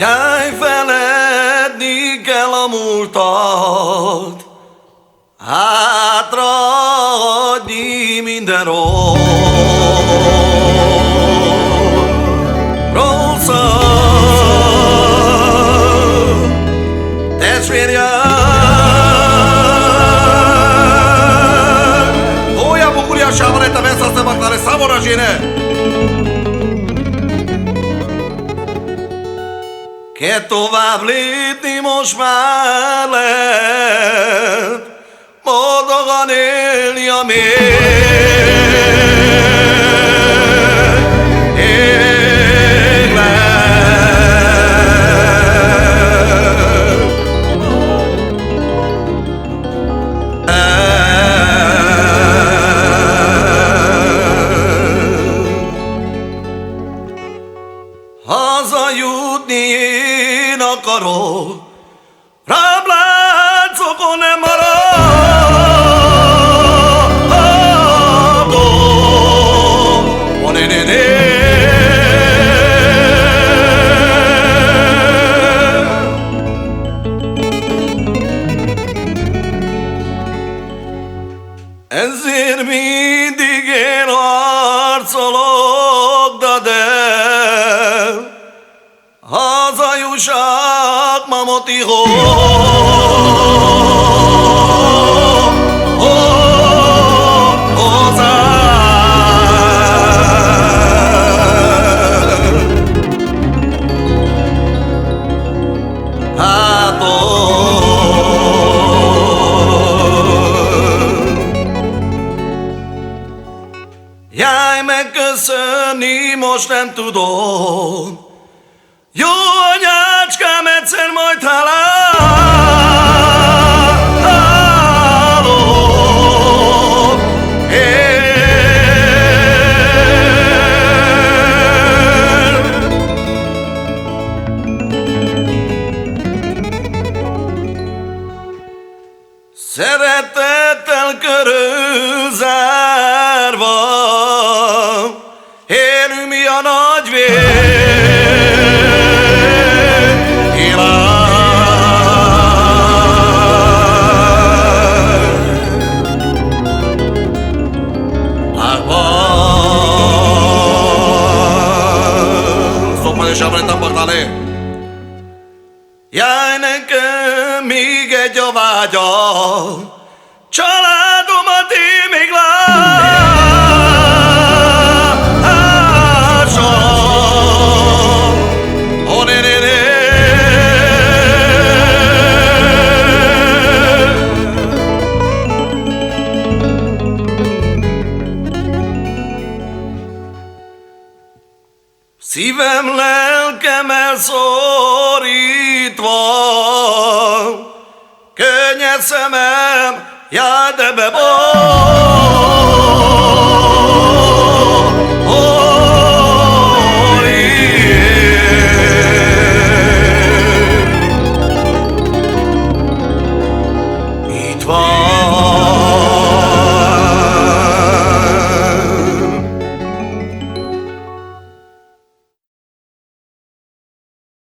Jaj, feledni kell a múltat, hátrahagyni minden rosszat. Testvérjem, vogliamo curiosciamo retta messa a parlare, stavo ragine. Kell tovább lépni, most már lehet boldogan élni a hazajutni én akarok, rám láncokon nem maradok. Ezért mindig én harcolok, de hazajussak mamotiho. Jaj, megköszönni most nem tudom. Jó anyácskám, egyszer majd találok. Szeretettel körülzárva élünk mi a nagy Jaj, nekem még egy a vágyam, családomat én még lássam. Szívem, lelkem elszorítva, könnyes szemem, jár de bebor.